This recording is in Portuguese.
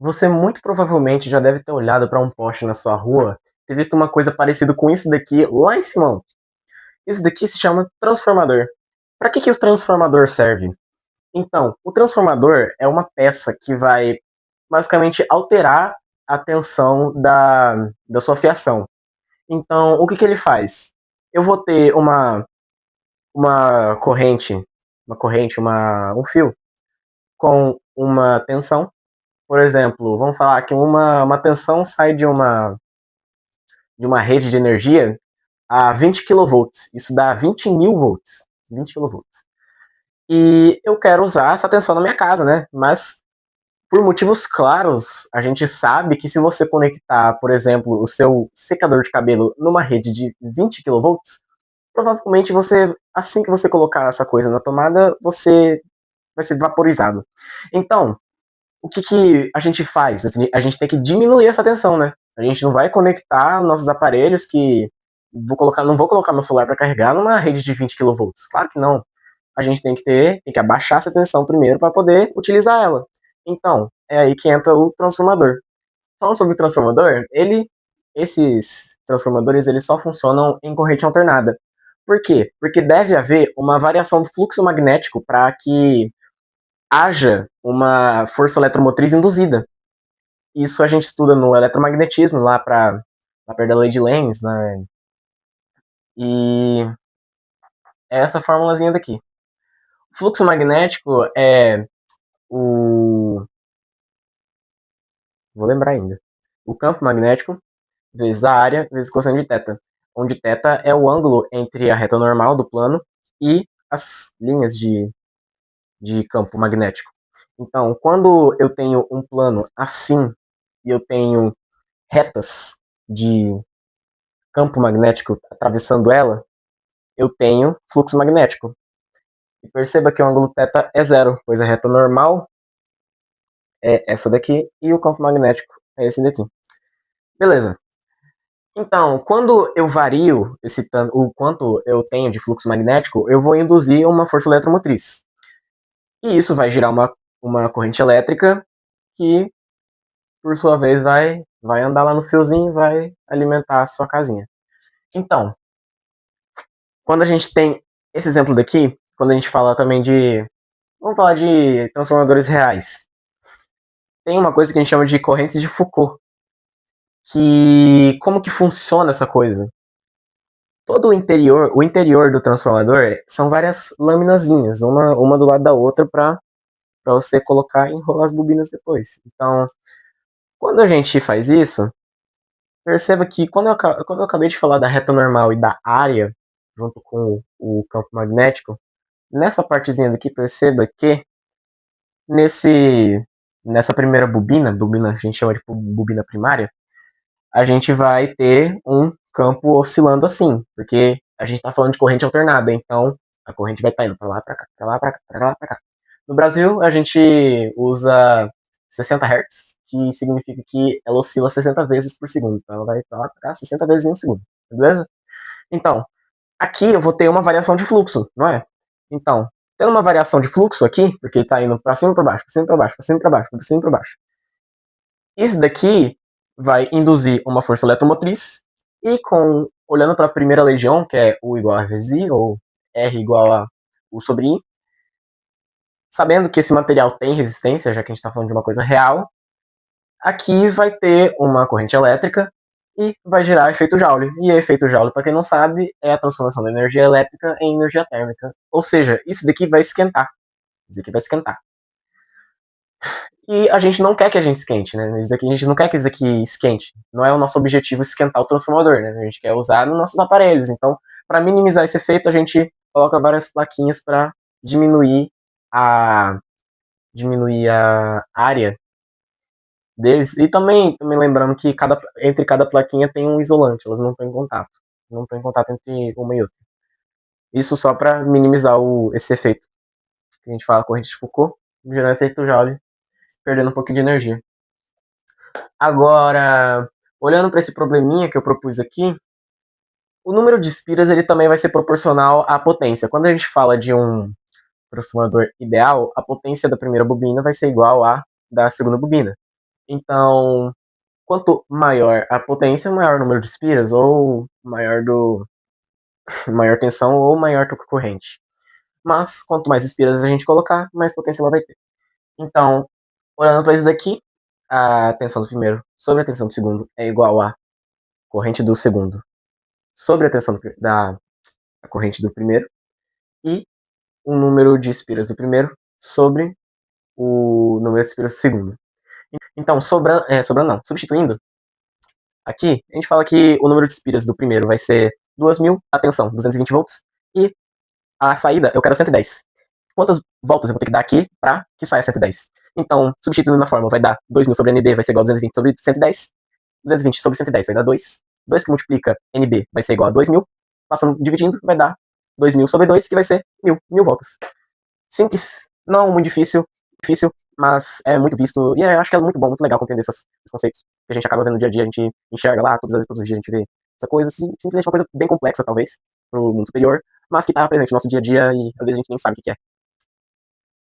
Você muito provavelmente já deve ter olhado para um poste na sua rua, ter visto uma coisa parecida com isso daqui lá em cima. Isso daqui se chama transformador. Para que o transformador serve? Então, o transformador é uma peça que vai basicamente alterar a tensão da sua fiação. Então, o que ele faz? Eu vou ter uma corrente, um fio com uma tensão. Por exemplo, vamos falar que uma tensão sai de uma rede de energia a 20 kV. Isso dá 20 mil volts. 20 kV. E eu quero usar essa tensão na minha casa, né? Mas, por motivos claros, a gente sabe que se você conectar, por exemplo, o seu secador de cabelo numa rede de 20 kV, provavelmente assim que você colocar essa coisa na tomada, você vai ser vaporizado. Então, o que a gente faz? A gente tem que diminuir essa tensão, né? A gente não vai conectar nossos aparelhos não vou colocar meu celular para carregar numa rede de 20 kV. Claro que não. A gente tem que abaixar essa tensão primeiro para poder utilizar ela. Então, é aí que entra o transformador. Falando sobre o transformador, esses transformadores eles só funcionam em corrente alternada. Por quê? Porque deve haver uma variação do fluxo magnético para que haja uma força eletromotriz induzida. Isso a gente estuda no eletromagnetismo, lá perto da lei de Lenz, né? E é essa formulazinha daqui. O fluxo magnético é o. Vou lembrar ainda. O campo magnético vezes a área vezes cosseno de θ. Onde θ é o ângulo entre a reta normal do plano e as linhas de campo magnético. Então, quando eu tenho um plano assim e eu tenho retas de campo magnético atravessando ela, eu tenho fluxo magnético. E perceba que o ângulo θ é zero, pois a reta normal é essa daqui e o campo magnético é esse daqui. Beleza. Então, quando eu vario o quanto eu tenho de fluxo magnético, eu vou induzir uma força eletromotriz. E isso vai gerar uma corrente elétrica que, por sua vez, vai andar lá no fiozinho e vai alimentar a sua casinha. Então, quando a gente tem esse exemplo daqui, quando a gente fala também de. Vamos falar de transformadores reais. Tem uma coisa que a gente chama de correntes de Foucault. Como que funciona essa coisa? Todo o interior do transformador são várias laminazinhas, uma do lado da outra para você colocar e enrolar as bobinas depois. Então, quando a gente faz isso, perceba que quando eu acabei de falar da reta normal e da área, junto com o campo magnético, nessa partezinha daqui, perceba que nesse, nessa primeira bobina a gente chama de bobina primária, a gente vai ter um campo oscilando assim, porque a gente está falando de corrente alternada, então a corrente vai estar indo para lá, para cá, para lá, para cá, para lá, para cá. No Brasil, a gente usa 60 Hz, que significa que ela oscila 60 vezes por segundo. Então ela vai para lá, para cá, 60 vezes em um segundo. Beleza? Então, aqui eu vou ter uma variação de fluxo, não é? Então, tendo uma variação de fluxo aqui, porque está indo para cima e para baixo, para cima e para baixo, para cima e para baixo, para cima e para baixo. Isso daqui vai induzir uma força eletromotriz e olhando para a primeira legião, que é U igual a vezes I, ou R igual a U sobre I, sabendo que esse material tem resistência, já que a gente está falando de uma coisa real, aqui vai ter uma corrente elétrica e vai gerar efeito Joule. E efeito Joule, para quem não sabe, é a transformação da energia elétrica em energia térmica. Ou seja, isso daqui vai esquentar. Isso daqui vai esquentar. E a gente não quer que a gente esquente, né? Isso daqui, a gente não quer que isso aqui esquente. Não é o nosso objetivo esquentar o transformador, né? A gente quer usar nos nossos aparelhos. Então, para minimizar esse efeito, a gente coloca várias plaquinhas para diminuir a área deles. E também lembrando que entre cada plaquinha tem um isolante, elas não estão em contato. Não estão em contato entre uma e outra. Isso só para minimizar esse efeito que a gente fala corrente de Foucault, gerando efeito Joule, perdendo um pouquinho de energia. Agora, olhando para esse probleminha que eu propus aqui, o número de espiras ele também vai ser proporcional à potência. Quando a gente fala de um transformador ideal, a potência da primeira bobina vai ser igual à da segunda bobina. Então, quanto maior a potência, maior o número de espiras, ou maior tensão, ou maior toque corrente. Mas, quanto mais espiras a gente colocar, mais potência ela vai ter. Então, olhando para isso daqui, a tensão do primeiro sobre a tensão do segundo é igual a corrente do segundo sobre a tensão da corrente do primeiro, e o número de espiras do primeiro sobre o número de espiras do segundo. Então, sobrando não, substituindo, aqui a gente fala que o número de espiras do primeiro vai ser 2.000, a tensão 220 volts, e a saída eu quero 110. Quantas voltas eu vou ter que dar aqui para que saia 110? Então, substituindo na fórmula, vai dar 2.000 sobre NB vai ser igual a 220 sobre 110. 220 sobre 110 vai dar 2. 2 que multiplica NB vai ser igual a 2.000. Passando, dividindo, vai dar 2.000 sobre 2, que vai ser 1.000 voltas. Simples, não muito difícil, mas é muito visto, e eu acho que é muito bom, muito legal compreender esses conceitos que a gente acaba vendo no dia a dia, a gente enxerga lá, todos os dias a gente vê essa coisa, simplesmente uma coisa bem complexa, talvez, pro mundo superior, mas que tá presente no nosso dia a dia e às vezes a gente nem sabe o que é.